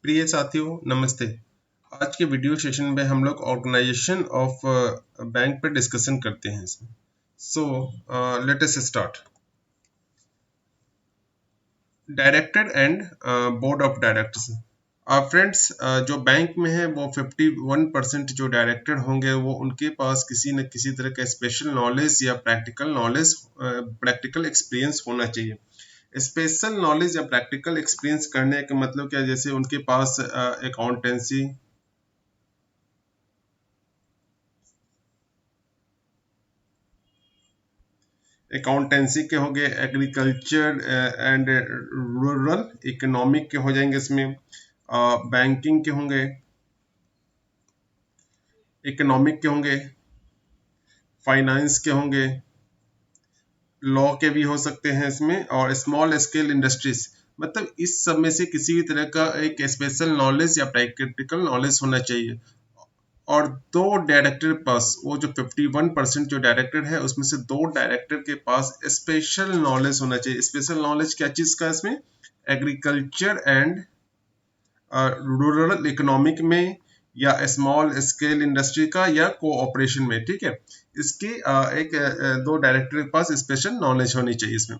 प्रिय साथियों नमस्ते। आज के वीडियो सेशन में हम लोग ऑर्गेनाइजेशन ऑफ बैंक पे डिस्कशन करते हैं इसमें। So let us start. Director and board of directors. Friends, जो बैंक में है वो 51% जो डायरेक्टर होंगे वो उनके पास किसी न किसी तरह का स्पेशल नॉलेज या प्रैक्टिकल एक्सपीरियंस होना चाहिए। स्पेशल नॉलेज या प्रैक्टिकल एक्सपीरियंस करने का मतलब क्या, जैसे उनके पास अकाउंटेंसी के हो गए, एग्रीकल्चर एंड रूरल इकोनॉमिक के हो जाएंगे, इसमें बैंकिंग के होंगे, इकोनॉमिक के होंगे, फाइनेंस के होंगे, लॉ के भी हो सकते हैं इसमें, और स्मॉल स्केल इंडस्ट्रीज। मतलब इस सब में से किसी भी तरह का एक स्पेशल नॉलेज या प्रैक्टिकल नॉलेज होना चाहिए। और दो डायरेक्टर पास, वो जो 51% जो डायरेक्टर है उसमें से दो डायरेक्टर के पास स्पेशल नॉलेज होना चाहिए। स्पेशल नॉलेज क्या चीज का, इसमें एग्रीकल्चर एंड रूरल इकोनॉमिक में, या स्मॉल स्केल इंडस्ट्री का, या कोऑपरेशन में। ठीक है, इसकी दो डायरेक्टर के पास स्पेशल नॉलेज होनी चाहिए इसमें।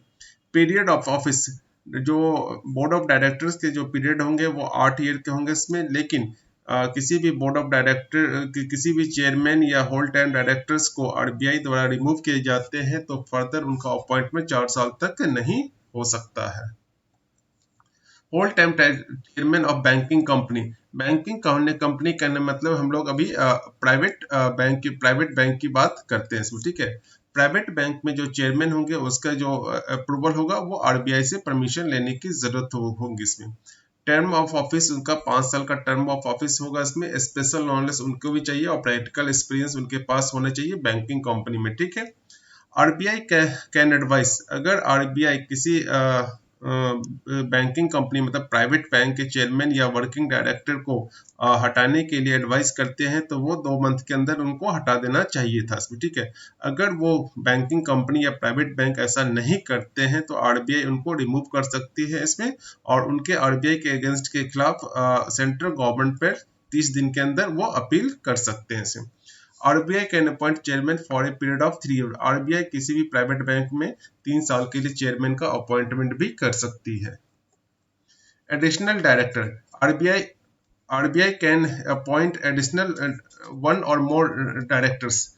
पीरियड ऑफ ऑफिस, जो बोर्ड ऑफ डायरेक्टर्स के जो पीरियड होंगे वो 8 ईयर के होंगे इसमें, लेकिन किसी भी बोर्ड ऑफ डायरेक्टर किसी भी चेयरमैन या होल टाइम डायरेक्टर्स को आरबीआई द्वारा रिमूव किए जाते हैं तो फर्दर उनका अपॉइंटमेंट 4 साल तक नहीं हो सकता है। Whole time chairman of banking company कहने मतलब हम लोग अभी प्राइवेट बैंक की बात करते हैं इसमें। ठीक है, प्राइवेट बैंक में जो चेयरमैन होंगे उसका जो अप्रूवल होगा वो आरबीआई से परमिशन लेने की जरूरत होगी इसमें। टर्म ऑफ ऑफिस उनका 5 साल का टर्म ऑफ ऑफिस होगा इसमें। स्पेशल नॉलेज उनको भी चाहिए और प्रैक्टिकल एक्सपीरियंस उनके पास होना चाहिए बैंकिंग कंपनी में। ठीक है, आरबीआई कैन एडवाइस, अगर आरबीआई किसी बैंकिंग कंपनी मतलब प्राइवेट बैंक के चेयरमैन या वर्किंग डायरेक्टर को हटाने के लिए एडवाइस करते हैं तो वो 2 मंथ के अंदर उनको हटा देना चाहिए था इसमें। ठीक है, अगर वो बैंकिंग कंपनी या प्राइवेट बैंक ऐसा नहीं करते हैं तो आरबीआई उनको रिमूव कर सकती है इसमें, और उनके आरबीआई के अगेंस्ट के खिलाफ सेंट्रल गवर्नमेंट पर 30 दिन के अंदर वो अपील कर सकते हैं इसे। RBI can appoint chairman for a period of 3 year. RBI किसी भी प्राइवेट बैंक में 3 साल के लिए चेयरमैन का अपॉइंटमेंट भी कर सकती है। Additional director, RBI RBI can appoint additional 1 और मोर डायरेक्टर्स।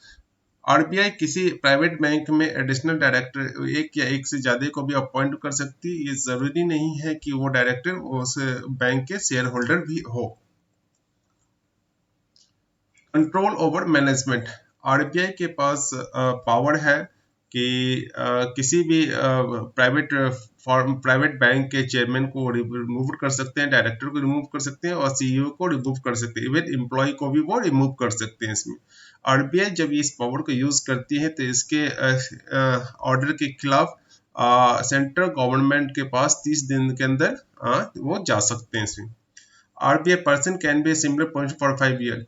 आरबीआई किसी प्राइवेट बैंक में एडिशनल डायरेक्टर एक या एक से ज्यादा को भी अपॉइंट कर सकती है। ये जरूरी नहीं है कि वो डायरेक्टर उस बैंक के शेयर होल्डर भी हो। कंट्रोल ओवर मैनेजमेंट, आरबीआई के पास पावर है कि किसी भी प्राइवेट बैंक के चेयरमैन को रिमूव कर सकते हैं, डायरेक्टर को रिमूव कर सकते हैं, और सीईओ को रिमूव कर सकते हैं, इवन एम्प्लॉय को भी वो रिमूव कर सकते हैं इसमें। आरबीआई जब इस पावर को यूज करती है तो इसके ऑर्डर के खिलाफ सेंट्रल गवर्नमेंट के पास 30 दिन के अंदर वो जा सकते हैं इसमें। RBI person can be similar post for 5 year.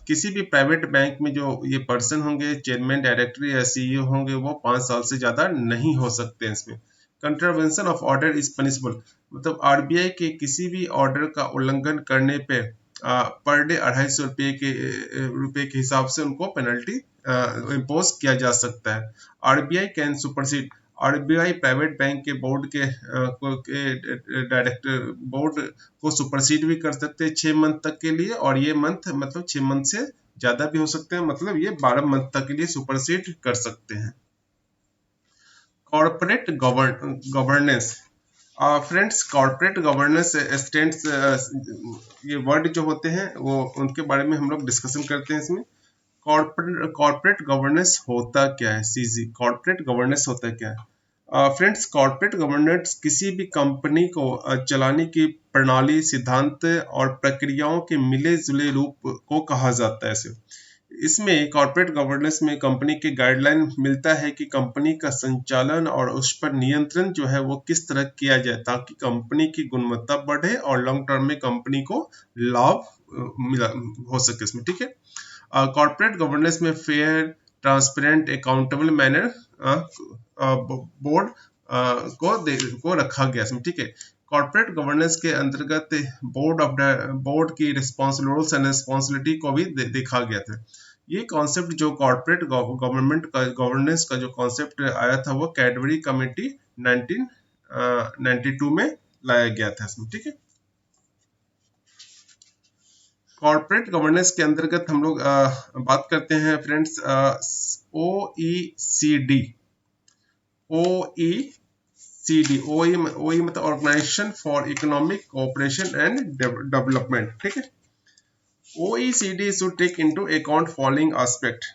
किसी भी प्राइवेट बैंक में जो ये पर्सन होंगे, चेयरमैन डायरेक्टर या सीईओ होंगे, वो 5 साल से ज्यादा नहीं हो सकते हैं इसमें। Contravention of order is punishable, मतलब आरबीआई के किसी भी ऑर्डर का उल्लंघन करने पे पर डे 250 रुपए के हिसाब से उनको पेनल्टी इम्पोज किया जा सकता है। RBI can supersede, RBI private bank के डायरेक्टर बोर्ड को सुपरसीड भी कर सकते हैं 6 मंथ तक के लिए, और ये मंथ मतलब 6 मंथ से ज्यादा भी हो सकते हैं, मतलब ये 12 मंथ तक के लिए सुपरसीड कर सकते हैं। Corporate governance, friends, corporate governance stands, ये वर्ड जो होते हैं वो उनके बारे में हम लोग डिस्कशन करते हैं इसमें। कॉर्पोरेट गवर्नेंस होता क्या है, सीजी कॉर्पोरेट गवर्नेंस होता क्या है? फ्रेंड्स, कॉर्पोरेट गवर्नेंस किसी भी कंपनी को चलाने की प्रणाली, सिद्धांत और प्रक्रियाओं के मिले जुले रूप को कहा जाता है इसे। इसमें कॉर्पोरेट गवर्नेंस में कंपनी के गाइडलाइन मिलता है कि कंपनी का संचालन और उस पर नियंत्रण जो है वो किस तरह किया जाए ताकि कंपनी की गुणवत्ता बढ़े और लॉन्ग टर्म में कंपनी को लाभ मिला हो सके इसमें। ठीक है, कॉर्पोरेट गवर्नेंस में fair, transparent, accountable manner board को रखा गया इसमें। ठीक है, कॉर्पोरेट गवर्नेंस के अंतर्गत बोर्ड की रोल्स एंड रिस्पॉन्सिबिलिटी को भी देखा गया था। ये कॉन्सेप्ट जो कॉर्पोरेट गवर्नमेंट का गवर्नेंस का जो कॉन्सेप्ट आया था वो कैडबरी कमेटी 1992 में लाया गया था इसमें, ठीक है। कॉर्पोरेट गवर्नेंस के अंतर्गत हम लोग बात करते हैं फ्रेंड्स OECD। ओई मतलब organization for economic cooperation and development, ठीक है। OECD should take into account following aspect।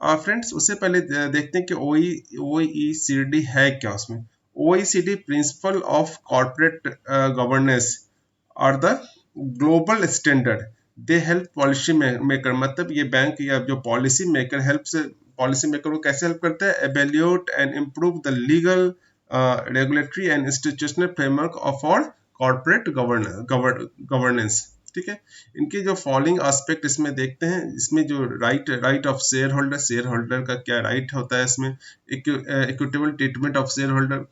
Friends उससे पहले देखते हैं कि OECD है क्या। उसमें OECD principle of corporate governance are the global standard. They help policy maker, मतलब ये बैंक या जो पॉलिसी मेकर पॉलिसी मेकर को कैसे हेल्प करता है, evaluate and improve the legal regulatory and institutional framework of और कॉर्पोरेट गवर्नेंस, ठीक है। इनके जो फॉलोइंग एस्पेक्ट इसमें देखते हैं, इसमें जो राइट ऑफ शेयर होल्डर का क्या राइट होता है, इसमें equitable treatment of share holder.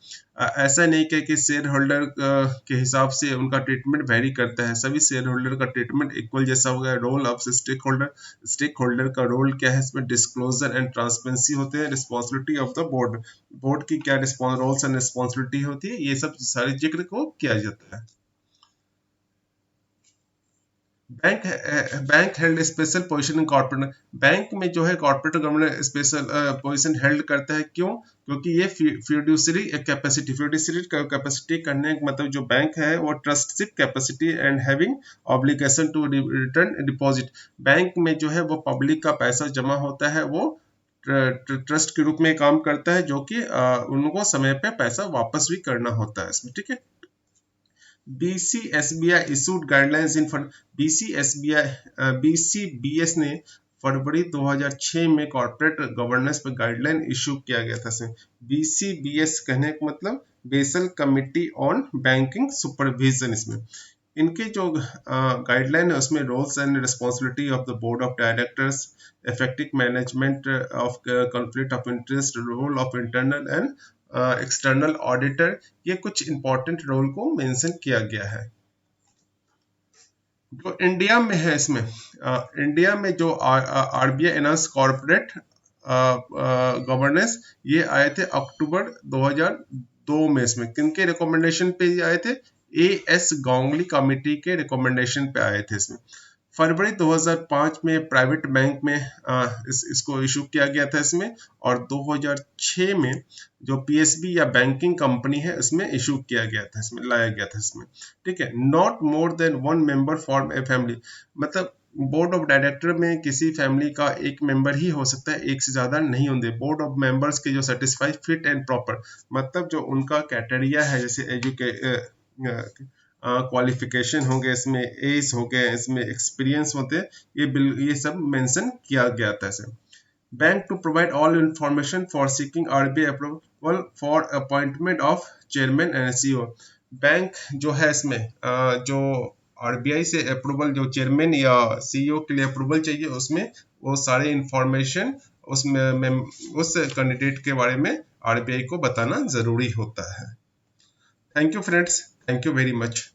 ऐसा नहीं कि शेयर होल्डर के हिसाब से उनका ट्रीटमेंट वेरी करता है, सभी शेयर होल्डर का ट्रीटमेंट इक्वल जैसा होगा। रोल ऑफ स्टेक होल्डर का रोल क्या है इसमें, डिस्क्लोजर एंड ट्रांसपेरेंसी होते हैं। रिस्पॉन्सिबिलिटी ऑफ द बोर्ड की क्या रोल्स एंड रिस्पॉन्सिबिलिटी होती है, ये सब सारे जिक्र को किया जाता है। Bank held special position in corporate, bank में जो है corporate government special position held करता है। क्यों? क्योंकि ये फ्यूडिशरी कैपेसिटी करने का मतलब जो बैंक है वो trusteeship capacity and having obligation to return deposit. Bank में जो है वो पब्लिक का पैसा जमा होता है, वो ट्रस्ट के रूप में काम करता है, जो कि उनको समय पे पैसा वापस भी करना होता है इसमें, ठीक है। BCSBI issued guidelines in BCBS ने फरवरी 2006 में कॉर्पोरेट गवर्नेंस पर गाइडलाइन इशू किया गया था। BCBS कहने का मतलब Basel committee on banking supervision. इसमें इनके जो गाइडलाइन है उसमें roles and responsibility of the board of directors, effective management of conflict of interest, role of internal and external auditor, ये कुछ इंपॉर्टेंट रोल को मेंशन किया गया है। जो इंडिया में है, इसमें इंडिया में जो RBI एनहांस कॉर्पोरेट गवर्नेंस, ये आए थे अक्टूबर 2002 में। इसमें किनके रिकमेंडेशन पे ये आए थे, AS गांगुली कमेटी के रिकमेंडेशन पे आए थे। इसमें फरवरी 2005 में प्राइवेट बैंक में इसको इशू किया गया था इसमें, और 2006 में जो PSB या बैंकिंग कंपनी है इसमें इशू किया गया था, इसमें लाया गया था इसमें, ठीक है। Not more than 1 member form a family, मतलब बोर्ड ऑफ डायरेक्टर में किसी फैमिली का एक मेंबर ही हो सकता है, एक से ज्यादा नहीं होंगे। बोर्ड ऑफ मेंबर्स के जो सेटिस्फाई फिट एंड प्रॉपर, मतलब जो उनका कैटेरिया है, जैसे क्वालिफिकेशन हो गए, इसमें एज हो गए, इसमें एक्सपीरियंस होते हैं, ये सब मेंशन किया गया था इसे। Bank to provide all information for seeking RBI approval for appointment of chairman and CEO। Bank जो है इसमें जो RBI से अप्रूवल, जो चेयरमैन या CEO के लिए अप्रूवल चाहिए, उसमें वो सारे इंफॉर्मेशन उसमें उस कैंडिडेट के बारे में RBI को बताना जरूरी होता है। Thank you friends, thank you very much.